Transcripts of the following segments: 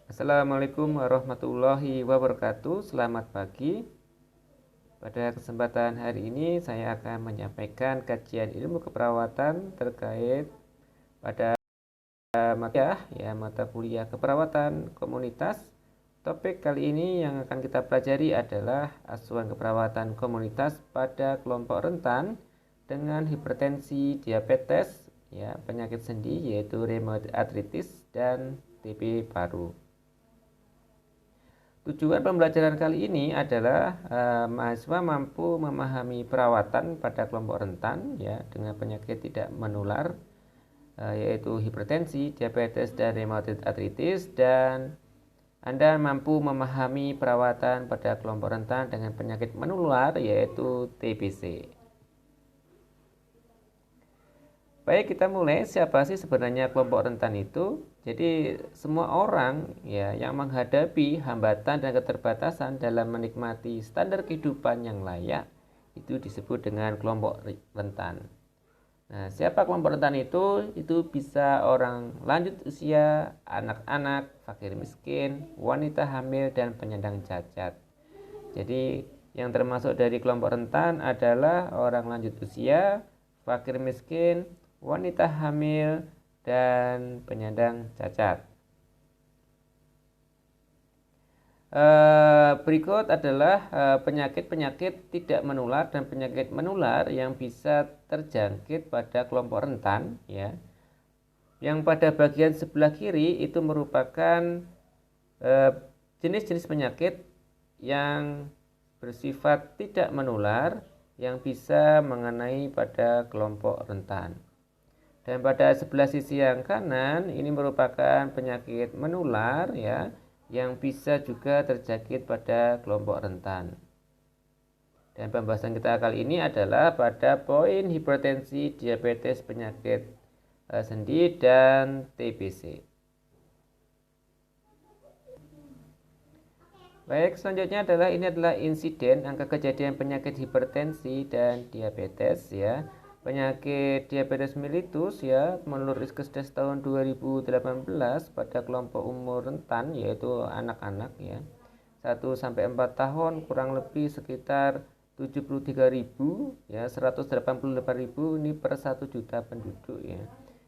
Assalamualaikum warahmatullahi wabarakatuh. Selamat pagi. Pada kesempatan hari ini saya akan menyampaikan kajian ilmu keperawatan terkait pada mata kuliah keperawatan komunitas. Topik kali ini yang akan kita pelajari adalah asuhan keperawatan komunitas pada kelompok rentan dengan hipertensi, diabetes, penyakit sendi yaitu rheumatoid arthritis dan TB paru. Tujuan pembelajaran kali ini adalah mahasiswa mampu memahami perawatan pada kelompok rentan dengan penyakit tidak menular yaitu hipertensi, diabetes, dan rheumatoid arthritis, dan Anda mampu memahami perawatan pada kelompok rentan dengan penyakit menular yaitu TBC. Baik, kita mulai. Siapa sih sebenarnya kelompok rentan itu? Jadi semua orang yang menghadapi hambatan dan keterbatasan dalam menikmati standar kehidupan yang layak itu disebut dengan kelompok rentan. Nah, siapa kelompok rentan itu? Itu bisa orang lanjut usia, anak-anak, fakir miskin, wanita hamil, dan penyandang cacat. Jadi yang termasuk dari kelompok rentan adalah orang lanjut usia, fakir miskin, wanita hamil, dan penyandang cacat. Berikut adalah penyakit-penyakit tidak menular dan penyakit menular yang bisa terjangkit pada kelompok rentan. Yang pada bagian sebelah kiri itu merupakan jenis-jenis penyakit yang bersifat tidak menular yang bisa mengenai pada kelompok rentan. Dan pada sebelah sisi yang kanan ini merupakan penyakit menular yang bisa juga terjangkit pada kelompok rentan. Dan pembahasan kita kali ini adalah pada poin hipertensi, diabetes, penyakit sendi, dan TBC. Baik, selanjutnya ini adalah insiden angka kejadian penyakit hipertensi dan diabetes Penyakit diabetes mellitus menurut Riskesdas tahun 2018 pada kelompok umur rentan yaitu anak-anak 1 sampai 4 tahun kurang lebih sekitar 73.000 188.000 ini per 1 juta penduduk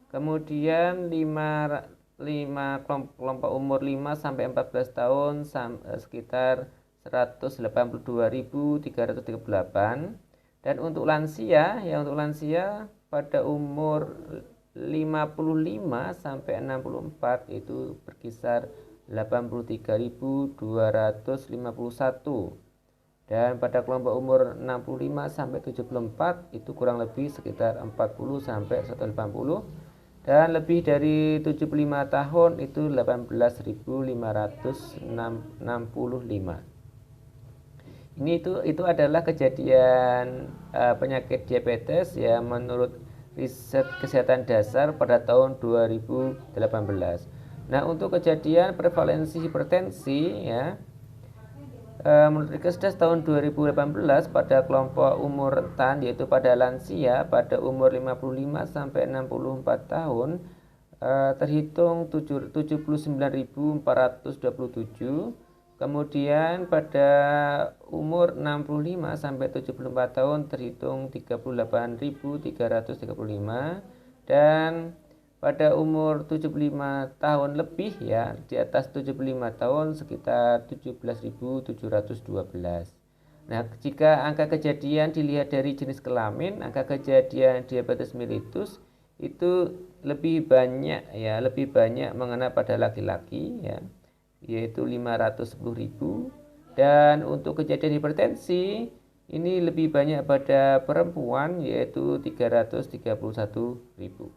Kemudian 5 kelompok umur 5 sampai 14 tahun sekitar 182.338. Dan untuk lansia pada umur 55 sampai 64 itu berkisar 83.251. Dan pada kelompok umur 65 sampai 74 itu kurang lebih sekitar 40 sampai 180. Dan lebih dari 75 tahun itu 18.565. Itu adalah kejadian penyakit diabetes menurut riset kesehatan dasar pada tahun 2018. Nah, untuk kejadian prevalensi hipertensi menurut Riskesdas tahun 2018 pada kelompok umur rentan yaitu pada lansia pada umur 55 sampai 64 tahun terhitung 79.427. Kemudian pada umur 65 sampai 74 tahun terhitung 38.335 dan pada umur 75 tahun lebih di atas 75 tahun sekitar 17.712. Nah, jika angka kejadian dilihat dari jenis kelamin, angka kejadian diabetes mellitus itu lebih banyak mengena pada laki-laki yaitu 510.000, dan untuk kejadian hipertensi ini lebih banyak pada perempuan yaitu 331.000.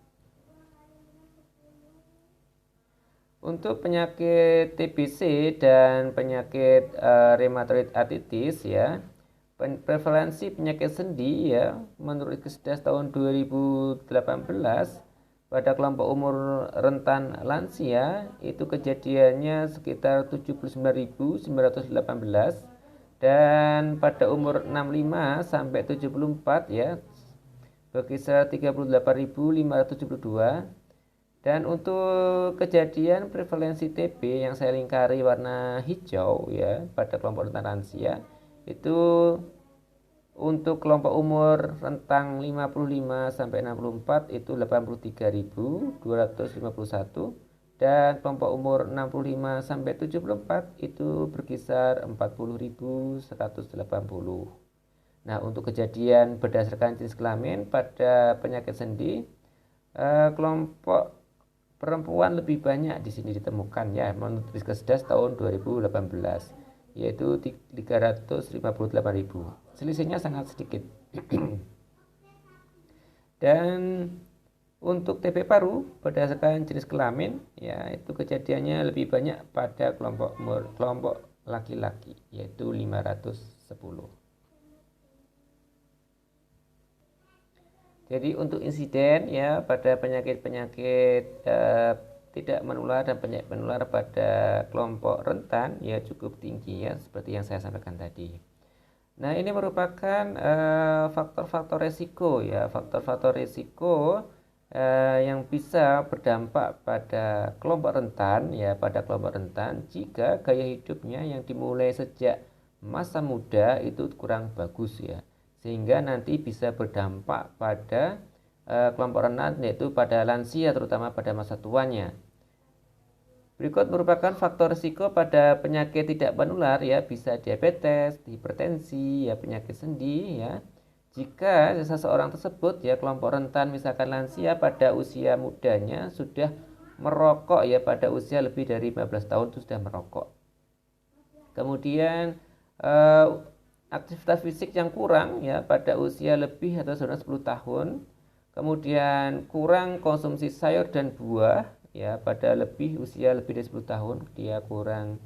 Untuk penyakit TBC dan penyakit rheumatoid arthritis prevalensi penyakit sendi menurut Riskesdas tahun 2018 pada kelompok umur rentan lansia itu kejadiannya sekitar 79.918 dan pada umur 65 sampai 74 berkisar 38.572 Dan untuk kejadian prevalensi TB yang saya lingkari warna hijau ya pada kelompok rentan lansia itu untuk kelompok umur rentang 55 sampai 64 itu 83.251 dan kelompok umur 65 sampai 74 itu berkisar 40.180. Nah, untuk kejadian berdasarkan jenis kelamin pada penyakit sendi kelompok perempuan lebih banyak di sini ditemukan ya menurut Riskesdas tahun 2018 yaitu 358.000. Selisihnya sangat sedikit. Dan untuk TB paru berdasarkan jenis kelamin ya itu kejadiannya lebih banyak pada kelompok laki-laki yaitu 510. Jadi untuk insiden ya pada penyakit-penyakit tidak menular dan penyakit menular pada kelompok rentan ya cukup tinggi ya seperti yang saya sampaikan tadi. Nah, ini merupakan faktor-faktor resiko ya, faktor-faktor resiko yang bisa berdampak pada kelompok rentan ya, pada kelompok rentan jika gaya hidupnya yang dimulai sejak masa muda itu kurang bagus ya. Sehingga nanti bisa berdampak pada kelompok rentan yaitu pada lansia terutama pada masa tuanya. Berikut merupakan faktor risiko pada penyakit tidak menular ya, bisa diabetes, hipertensi, ya penyakit sendi ya. Jika seseorang tersebut ya kelompok rentan misalkan lansia pada usia mudanya sudah merokok ya pada usia lebih dari 15 tahun itu sudah merokok. Kemudian aktivitas fisik yang kurang ya pada usia lebih atau 10 tahun. Kemudian kurang konsumsi sayur dan buah ya pada usia lebih dari 10 tahun dia kurang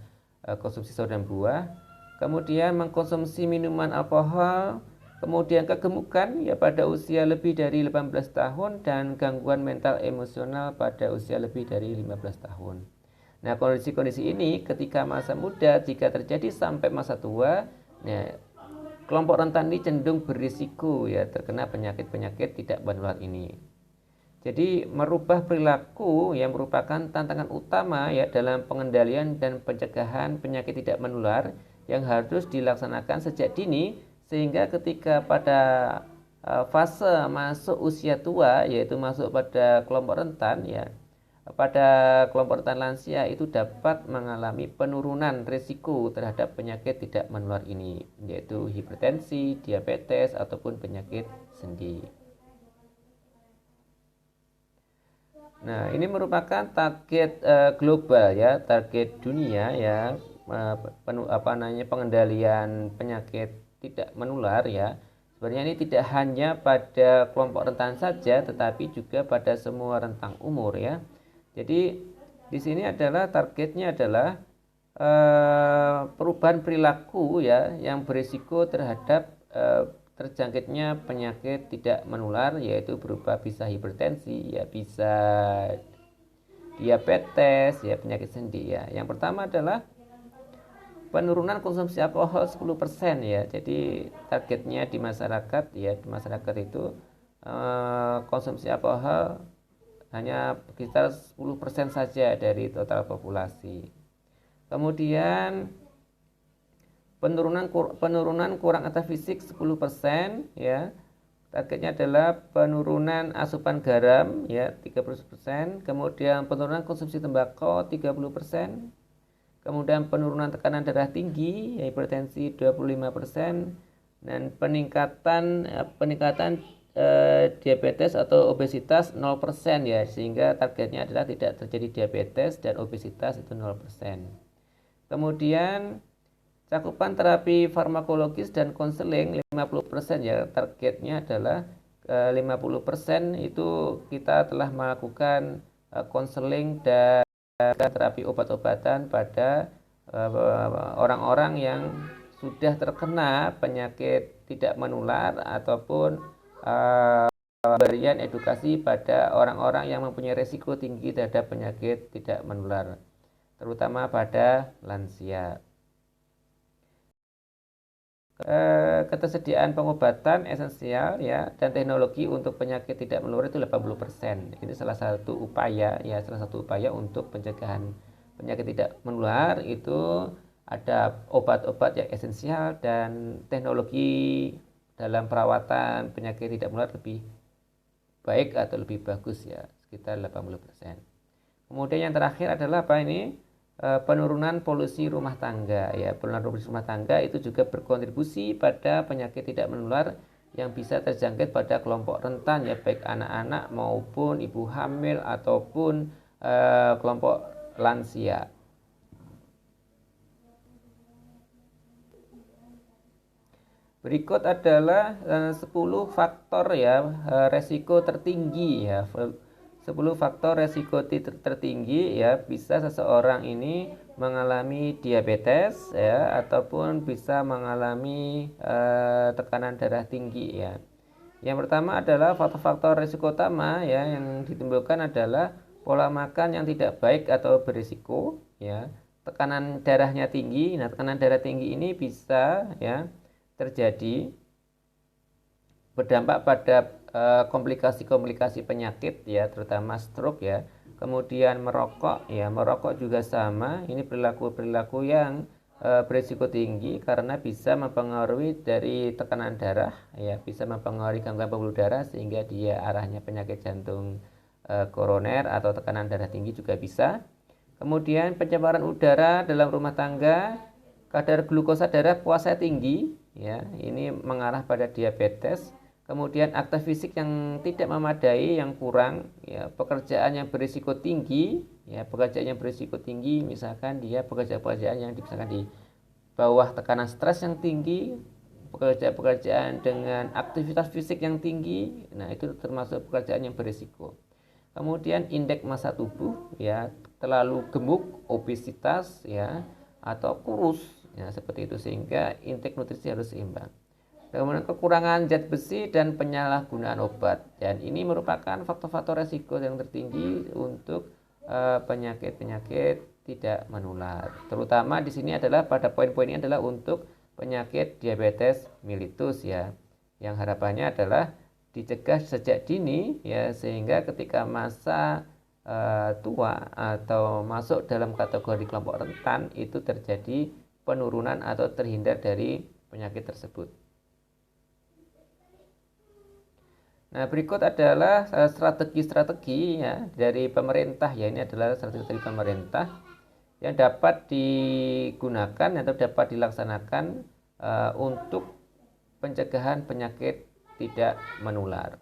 konsumsi sayur dan buah. Kemudian mengkonsumsi minuman alkohol, kemudian kegemukan ya pada usia lebih dari 18 tahun dan gangguan mental emosional pada usia lebih dari 15 tahun. Nah, kondisi-kondisi ini ketika masa muda jika terjadi sampai masa tua, ya, kelompok rentan ini cenderung berisiko ya terkena penyakit-penyakit tidak menular ini. Jadi merubah perilaku yang merupakan tantangan utama ya dalam pengendalian dan pencegahan penyakit tidak menular yang harus dilaksanakan sejak dini sehingga ketika pada fase masuk usia tua yaitu masuk pada kelompok rentan ya pada kelompok rentan lansia itu dapat mengalami penurunan risiko terhadap penyakit tidak menular ini yaitu hipertensi, diabetes ataupun penyakit sendi. Nah, ini merupakan target global ya, target dunia ya, pengendalian penyakit tidak menular ya. Sebenarnya ini tidak hanya pada kelompok rentan saja, tetapi juga pada semua rentang umur ya. Jadi di sini adalah targetnya adalah perubahan perilaku ya, yang berisiko terhadap terjangkitnya penyakit tidak menular yaitu berupa bisa hipertensi ya bisa diabetes ya penyakit sendi ya. Yang pertama adalah penurunan konsumsi alkohol 10% ya. Jadi targetnya di masyarakat ya di masyarakat itu konsumsi alkohol hanya sekitar 10% saja dari total populasi. Kemudian penurunan kurang aktivitas fisik 10% ya. Targetnya adalah penurunan asupan garam ya 30%, kemudian penurunan konsumsi tembakau 30%, kemudian penurunan tekanan darah tinggi ya, hipertensi 25%, dan peningkatan diabetes atau obesitas 0% ya, sehingga targetnya adalah tidak terjadi diabetes dan obesitas itu 0%. Kemudian cakupan terapi farmakologis dan konseling 50% ya, targetnya adalah 50% itu kita telah melakukan konseling dan terapi obat-obatan pada orang-orang yang sudah terkena penyakit tidak menular ataupun pemberian edukasi pada orang-orang yang mempunyai risiko tinggi terhadap penyakit tidak menular, terutama pada lansia. ketersediaan pengobatan esensial ya dan teknologi untuk penyakit tidak menular itu 80%. Ini salah satu upaya untuk pencegahan penyakit tidak menular itu ada obat-obat yang esensial dan teknologi dalam perawatan penyakit tidak menular lebih baik atau lebih bagus ya, sekitar 80%. Kemudian yang terakhir adalah apa ini? Penurunan polusi rumah tangga ya. Penurunan polusi rumah tangga itu juga berkontribusi pada penyakit tidak menular yang bisa terjangkit pada kelompok rentan ya, baik anak-anak maupun ibu hamil ataupun kelompok lansia. Berikut adalah 10 faktor ya resiko tertinggi ya. 10 faktor resiko tertinggi ya bisa seseorang ini mengalami diabetes ya ataupun bisa mengalami tekanan darah tinggi ya. Yang pertama adalah faktor-faktor risiko utama ya yang ditimbulkan adalah pola makan yang tidak baik atau berisiko ya. Tekanan darahnya tinggi. Nah, tekanan darah tinggi ini bisa ya terjadi berdampak pada komplikasi-komplikasi penyakit ya, terutama stroke ya. Kemudian merokok ya, merokok juga sama. Ini perilaku-perilaku yang berisiko tinggi karena bisa mempengaruhi dari tekanan darah ya, bisa mempengaruhi gangguan pembuluh darah sehingga dia arahnya penyakit jantung koroner atau tekanan darah tinggi juga bisa. Kemudian pencemaran udara dalam rumah tangga, kadar glukosa darah puasa tinggi ya, ini mengarah pada diabetes. Kemudian aktivitas fisik yang tidak memadai, yang kurang ya, pekerjaan yang berisiko tinggi ya, pekerjaan yang berisiko tinggi misalkan dia pekerjaan yang misalkan di bawah tekanan stres yang tinggi, pekerjaan dengan aktivitas fisik yang tinggi, nah itu termasuk pekerjaan yang berisiko. Kemudian indeks massa tubuh ya, terlalu gemuk, obesitas ya, atau kurus ya, seperti itu, sehingga intake nutrisi harus seimbang. Kemudian kekurangan zat besi dan penyalahgunaan obat, dan ini merupakan faktor-faktor resiko yang tertinggi untuk penyakit-penyakit tidak menular. Terutama di sini adalah pada poin-poin ini adalah untuk penyakit diabetes mellitus ya, yang harapannya adalah dicegah sejak dini ya, sehingga ketika masa tua atau masuk dalam kategori kelompok rentan itu terjadi penurunan atau terhindar dari penyakit tersebut. Nah, berikut adalah strategi-strategi ya dari pemerintah ya. Ini adalah strategi pemerintah yang dapat digunakan atau dapat dilaksanakan untuk pencegahan penyakit tidak menular.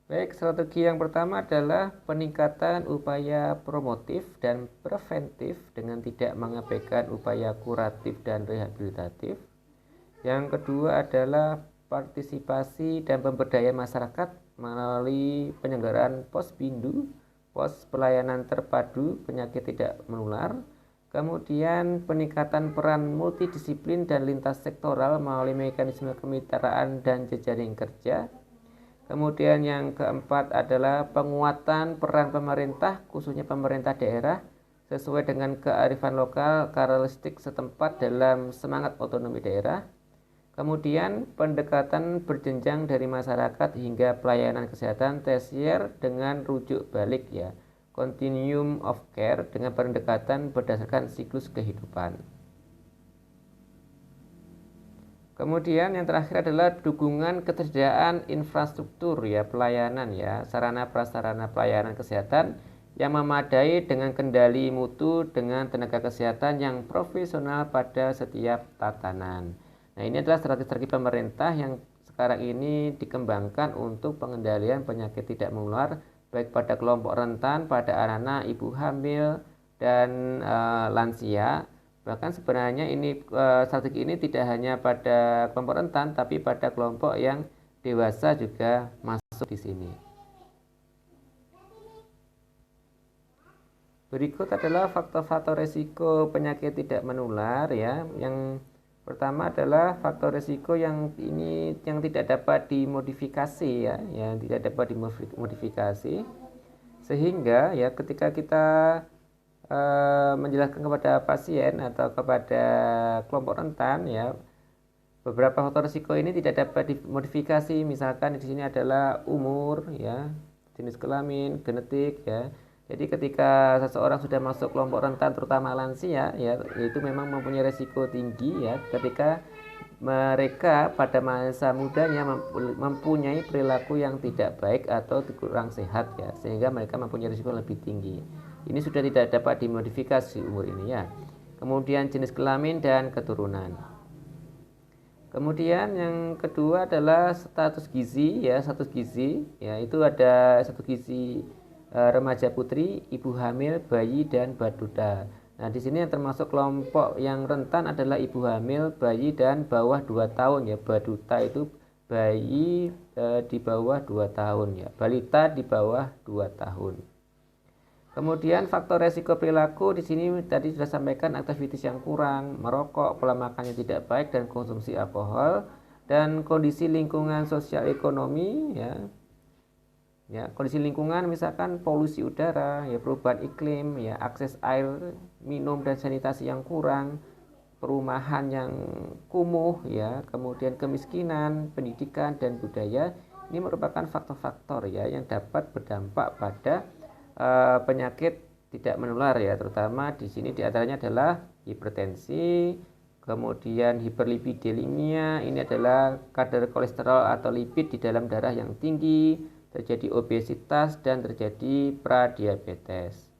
Baik, strategi yang pertama adalah peningkatan upaya promotif dan preventif dengan tidak mengabaikan upaya kuratif dan rehabilitatif. Yang kedua adalah partisipasi dan pemberdayaan masyarakat melalui penyelenggaraan pos-bindu, pos pelayanan terpadu penyakit tidak menular. Kemudian peningkatan peran multidisiplin dan lintas sektoral melalui mekanisme kemitraan dan jejaring kerja. Kemudian yang keempat adalah penguatan peran pemerintah, khususnya pemerintah daerah, sesuai dengan kearifan lokal karakteristik setempat dalam semangat otonomi daerah. Kemudian pendekatan berjenjang dari masyarakat hingga pelayanan kesehatan tersier dengan rujuk balik ya, continuum of care dengan pendekatan berdasarkan siklus kehidupan. Kemudian yang terakhir adalah dukungan ketersediaan infrastruktur ya, pelayanan ya, sarana prasarana pelayanan kesehatan yang memadai dengan kendali mutu dengan tenaga kesehatan yang profesional pada setiap tatanan. Nah, ini adalah strategi pemerintah yang sekarang ini dikembangkan untuk pengendalian penyakit tidak menular baik pada kelompok rentan, pada anak-anak, ibu hamil, dan lansia. Bahkan sebenarnya ini strategi ini tidak hanya pada kelompok rentan, tapi pada kelompok yang dewasa juga masuk di sini. Berikut adalah faktor-faktor risiko penyakit tidak menular ya. Yang pertama adalah faktor risiko yang tidak dapat dimodifikasi ya, yang tidak dapat dimodifikasi, sehingga ya ketika kita menjelaskan kepada pasien atau kepada kelompok rentan ya, beberapa faktor risiko ini tidak dapat dimodifikasi. Misalkan di sini adalah umur ya, jenis kelamin, genetik ya. Jadi ketika seseorang sudah masuk kelompok rentan terutama lansia ya, itu memang mempunyai risiko tinggi ya ketika mereka pada masa mudanya mempunyai perilaku yang tidak baik atau kurang sehat ya, sehingga mereka mempunyai risiko lebih tinggi. Ini sudah tidak dapat dimodifikasi umur ini ya. Kemudian jenis kelamin dan keturunan. Kemudian yang kedua adalah status gizi ya, status gizi ya, itu ada status gizi remaja putri, ibu hamil, bayi dan baduda. Nah, di sini yang termasuk kelompok yang rentan adalah ibu hamil, bayi dan bawah 2 tahun ya. Baduta itu bayi di bawah 2 tahun ya. Balita di bawah 2 tahun. Kemudian faktor resiko perilaku di sini tadi sudah sampaikan, aktivitas yang kurang, merokok, pola makan yang tidak baik dan konsumsi alkohol, dan kondisi lingkungan sosial ekonomi ya. Ya, kondisi lingkungan misalkan polusi udara, ya perubahan iklim, ya akses air minum dan sanitasi yang kurang, perumahan yang kumuh ya, kemudian kemiskinan, pendidikan dan budaya. Ini merupakan faktor-faktor ya yang dapat berdampak pada penyakit tidak menular ya, terutama di sini diantaranya adalah hipertensi, kemudian hiperlipidelemia, ini adalah kadar kolesterol atau lipid di dalam darah yang tinggi, terjadi obesitas dan terjadi pradiabetes.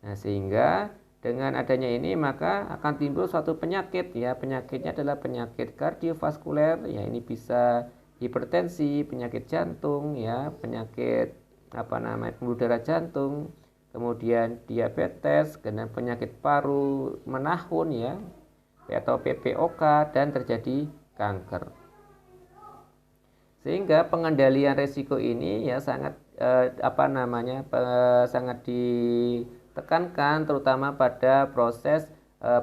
Nah, sehingga dengan adanya ini maka akan timbul suatu penyakit ya, penyakitnya adalah penyakit kardiovaskuler ya, ini bisa hipertensi, penyakit jantung ya, penyakit pembuluh darah jantung, kemudian diabetes, dan penyakit paru menahun ya, atau PPOK, dan terjadi kanker. Sehingga pengendalian resiko ini ya sangat sangat ditekankan terutama pada proses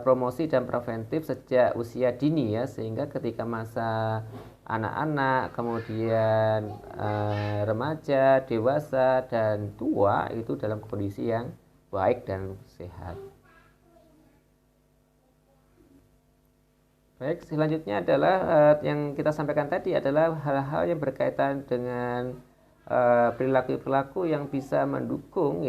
promosi dan preventif sejak usia dini ya, sehingga ketika masa anak-anak, kemudian remaja, dewasa, dan tua itu dalam kondisi yang baik dan sehat. Baik, selanjutnya adalah yang kita sampaikan tadi adalah hal-hal yang berkaitan dengan perilaku-perilaku yang bisa mendukung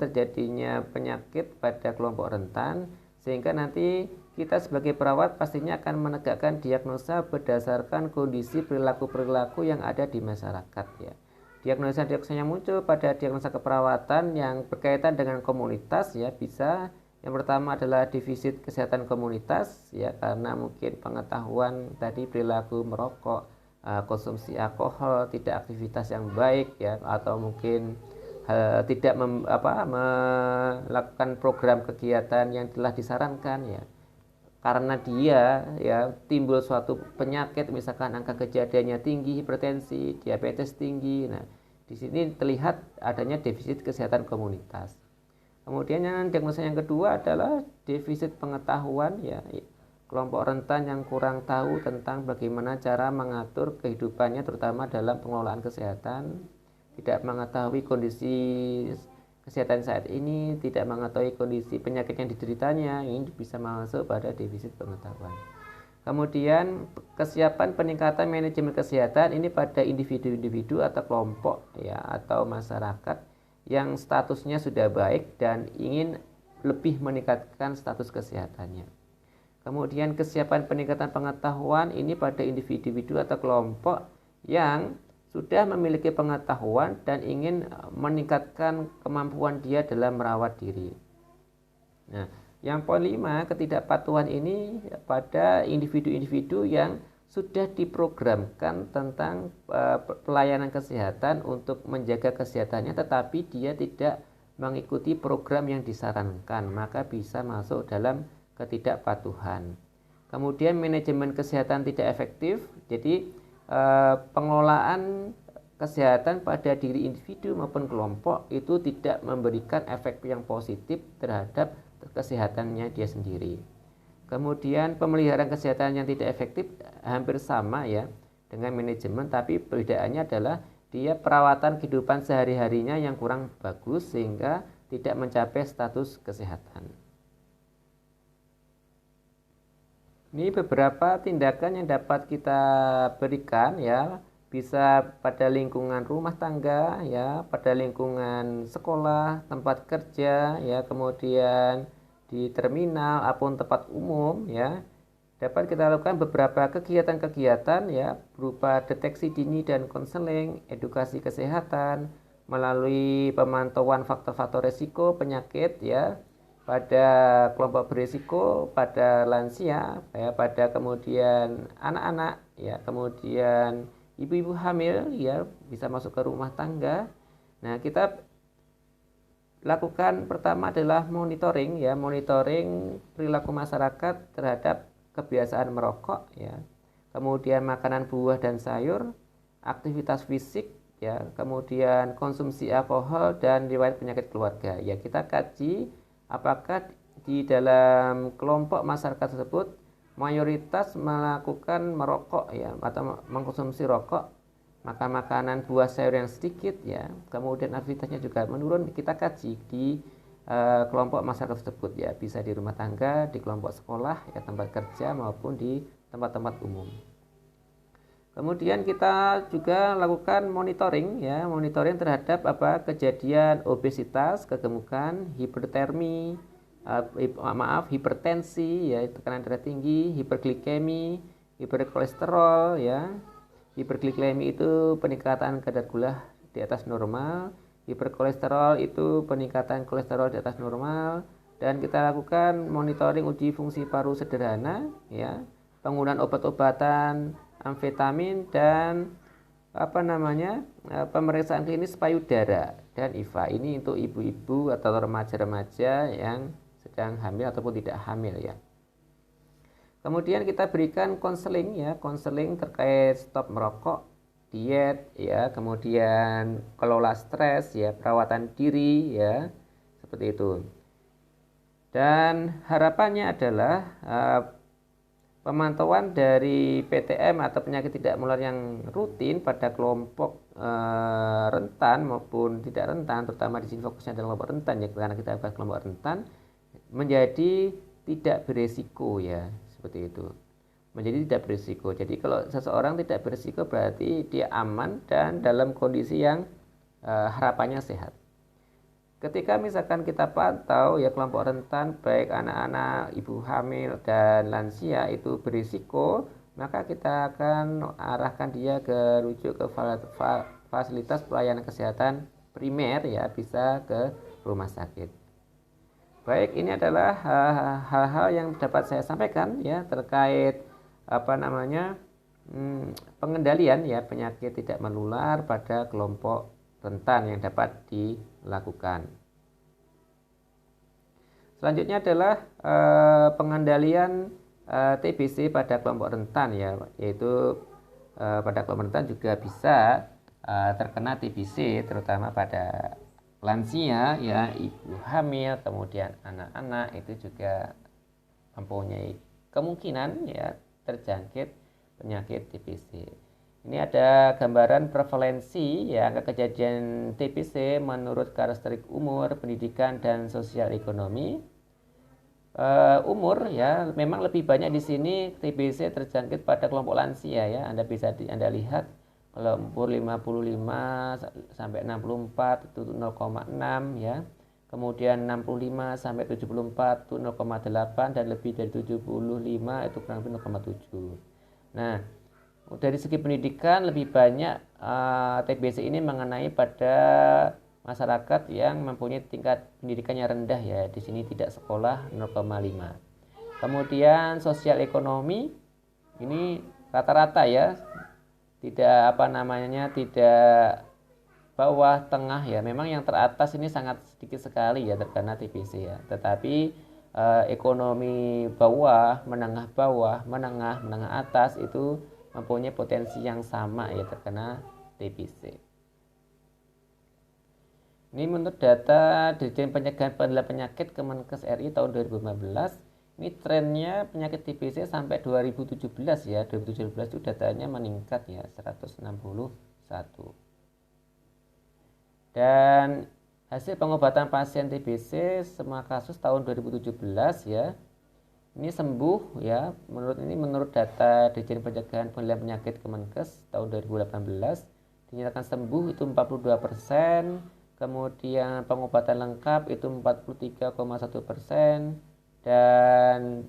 terjadinya penyakit pada kelompok rentan, sehingga nanti kita sebagai perawat pastinya akan menegakkan diagnosa berdasarkan kondisi perilaku-perilaku yang ada di masyarakat ya. Diagnosa-diagnosa yang muncul pada diagnosa keperawatan yang berkaitan dengan komunitas ya, bisa yang pertama adalah defisit kesehatan komunitas ya, karena mungkin pengetahuan tadi perilaku merokok, konsumsi alkohol, tidak aktivitas yang baik ya, atau mungkin tidak melakukan program kegiatan yang telah disarankan ya. Karena dia ya timbul suatu penyakit, misalkan angka kejadiannya tinggi, hipertensi, diabetes tinggi. Nah, di sini terlihat adanya defisit kesehatan komunitas. Kemudian yang diagnosa yang kedua adalah defisit pengetahuan ya. Kelompok rentan yang kurang tahu tentang bagaimana cara mengatur kehidupannya terutama dalam pengelolaan kesehatan, tidak mengetahui kondisi kesehatan saat ini, tidak mengetahui kondisi penyakit yang dideritanya, ini bisa masuk pada defisit pengetahuan. Kemudian kesiapan peningkatan manajemen kesehatan ini pada individu-individu atau kelompok ya, atau masyarakat yang statusnya sudah baik dan ingin lebih meningkatkan status kesehatannya. Kemudian kesiapan peningkatan pengetahuan ini pada individu-individu atau kelompok yang sudah memiliki pengetahuan dan ingin meningkatkan kemampuan dia dalam merawat diri. Nah, yang poin 5, ketidakpatuhan ini pada individu-individu yang sudah diprogramkan tentang pelayanan kesehatan untuk menjaga kesehatannya, tetapi dia tidak mengikuti program yang disarankan, maka bisa masuk dalam ketidakpatuhan. Kemudian manajemen kesehatan tidak efektif, jadi pengelolaan kesehatan pada diri individu maupun kelompok itu tidak memberikan efek yang positif terhadap kesehatannya dia sendiri. Kemudian pemeliharaan kesehatan yang tidak efektif hampir sama ya dengan manajemen, tapi perbedaannya adalah dia perawatan kehidupan sehari-harinya yang kurang bagus sehingga tidak mencapai status kesehatan. Ini beberapa tindakan yang dapat kita berikan ya, bisa pada lingkungan rumah tangga ya, pada lingkungan sekolah, tempat kerja ya, kemudian di terminal ataupun tempat umum ya. Dapat kita lakukan beberapa kegiatan-kegiatan ya, berupa deteksi dini dan konseling, edukasi kesehatan melalui pemantauan faktor-faktor risiko penyakit ya, pada kelompok berisiko, pada lansia, ya, pada kemudian anak-anak, ya, kemudian ibu-ibu hamil, ya, bisa masuk ke rumah tangga. Nah, kita lakukan pertama adalah monitoring, ya, monitoring perilaku masyarakat terhadap kebiasaan merokok, ya, kemudian makanan buah dan sayur, aktivitas fisik, ya, kemudian konsumsi alkohol dan riwayat penyakit keluarga. Ya, kita kaji apakah di dalam kelompok masyarakat tersebut mayoritas melakukan merokok ya, atau mengkonsumsi rokok, makan makanan buah sayur yang sedikit ya, kemudian aktivitasnya juga menurun. Kita kaji di kelompok masyarakat tersebut ya, bisa di rumah tangga, di kelompok sekolah ya, tempat kerja maupun di tempat-tempat umum. Kemudian kita juga lakukan monitoring ya, monitoring terhadap kejadian obesitas, kegemukan, hipertermi, hipertensi ya, tekanan darah tinggi, hiperglikemi, hiperkolesterol ya. Hiperglikemi itu peningkatan kadar gula di atas normal, hiperkolesterol itu peningkatan kolesterol di atas normal, dan kita lakukan monitoring uji fungsi paru sederhana ya, penggunaan obat-obatan amfetamin dan pemeriksaan klinis payudara dan IVA. Ini untuk ibu-ibu atau remaja-remaja yang sedang hamil ataupun tidak hamil ya. Kemudian kita berikan konseling ya, konseling terkait stop merokok, diet ya, kemudian kelola stres ya, perawatan diri ya, seperti itu. Dan harapannya adalah pemantauan dari PTM atau penyakit tidak menular yang rutin pada kelompok rentan maupun tidak rentan, terutama di sini fokusnya adalah kelompok rentan ya, karena kita bahas kelompok rentan, menjadi tidak beresiko ya, seperti itu. Menjadi tidak beresiko. Jadi kalau seseorang tidak beresiko berarti dia aman dan dalam kondisi yang harapannya sehat. Ketika misalkan kita pantau ya kelompok rentan, baik anak-anak, ibu hamil, dan lansia itu berisiko, maka kita akan arahkan dia ke rujuk ke fasilitas pelayanan kesehatan primer ya, bisa ke rumah sakit. Baik, ini adalah hal-hal yang dapat saya sampaikan ya terkait pengendalian ya penyakit tidak menular pada kelompok rentan yang dapat dilakukan. Selanjutnya adalah pengendalian TBC pada kelompok rentan ya, yaitu pada kelompok rentan juga bisa terkena TBC terutama pada lansia ya, ibu hamil, kemudian anak-anak itu juga mempunyai kemungkinan ya terjangkit penyakit TBC. Ini ada gambaran prevalensi ya angka kejadian TBC menurut karakteristik umur, pendidikan, dan sosial ekonomi. Umur ya memang lebih banyak di sini TBC terjangkit pada kelompok lansia ya. Anda bisa lihat kalau umur 55 sampai 64 itu 0,6 ya. Kemudian 65 sampai 74 itu 0,8 dan lebih dari 75 itu kurang lebih 0,7. Nah, dari segi pendidikan lebih banyak TBC ini mengenai pada masyarakat yang mempunyai tingkat pendidikan yang rendah ya. Di sini tidak sekolah 0,5. Kemudian sosial ekonomi ini rata-rata ya. Tidak tidak bawah tengah ya. Memang yang teratas ini sangat sedikit sekali ya terkena TBC ya. Tetapi ekonomi bawah, menengah atas itu mempunyai potensi yang sama ya terkena TBC. Ini menurut data Dirjen Pencegahan Pengendalian Penyakit Kemenkes RI tahun 2015, ini trennya penyakit TBC sampai 2017 ya. 2017 itu datanya meningkat ya 161. Dan Hasil pengobatan pasien TBC semua kasus tahun 2017 ya. Ini sembuh ya. Menurut data Dirjen Pencegahan Pengendalian Penyakit Kemenkes tahun 2018 dinyatakan sembuh itu 42%, kemudian pengobatan lengkap itu 43,1%, dan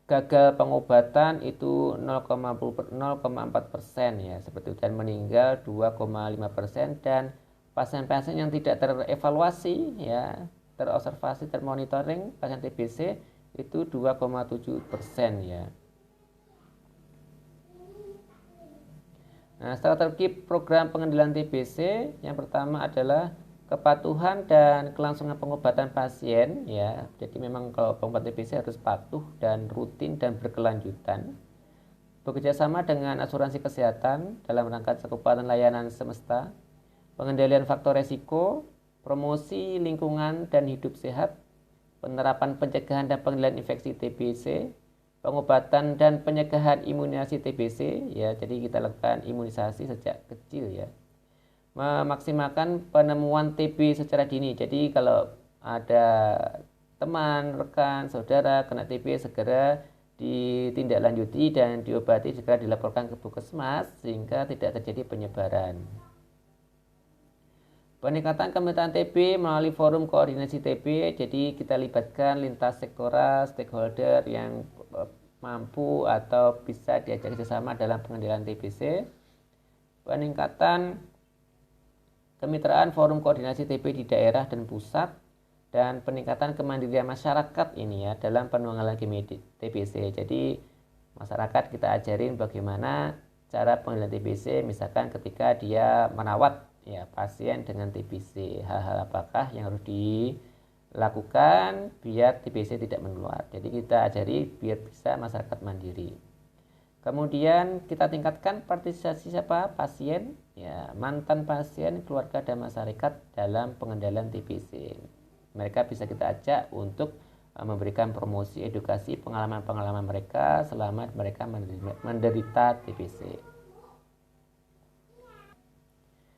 gagal pengobatan itu 0,4% ya seperti itu, dan meninggal 2,5%, dan pasien-pasien yang tidak terevaluasi ya, terobservasi, termonitoring pasien TBC itu 2,7% ya. Nah, strategi program pengendalian TBC yang pertama adalah kepatuhan dan kelangsungan pengobatan pasien ya. Jadi memang kalau pengobatan TBC harus patuh dan rutin dan berkelanjutan. Bekerja sama dengan asuransi kesehatan dalam rangka cakupan layanan semesta, pengendalian faktor resiko, promosi lingkungan dan hidup sehat, penerapan pencegahan dan pengendalian infeksi TBC, pengobatan dan pencegahan imunisasi TBC ya. Jadi kita lakukan imunisasi sejak kecil ya. Memaksimalkan penemuan TB secara dini. Jadi kalau ada teman, rekan, saudara kena TB, segera ditindaklanjuti dan diobati, segera dilaporkan ke puskesmas sehingga tidak terjadi penyebaran. Peningkatan kementerian TB melalui forum koordinasi TB, jadi kita libatkan lintas sektoral, stakeholder yang mampu atau bisa diajak kerjasama dalam pengendalian TBC. Peningkatan kemitraan forum koordinasi TB di daerah dan pusat, dan peningkatan kemandirian masyarakat ini ya dalam penanggulangan TBC. Jadi masyarakat kita ajarin bagaimana cara pengendalian TBC, misalkan ketika dia merawat ya pasien dengan TBC, hal-hal apakah yang harus dilakukan biar TBC tidak menular. Jadi kita ajari biar bisa masyarakat mandiri. Kemudian kita tingkatkan partisipasi siapa? Pasien, ya mantan pasien, keluarga dan masyarakat dalam pengendalian TBC. Mereka bisa kita ajak untuk memberikan promosi, edukasi, pengalaman-pengalaman mereka selama mereka menderita TBC.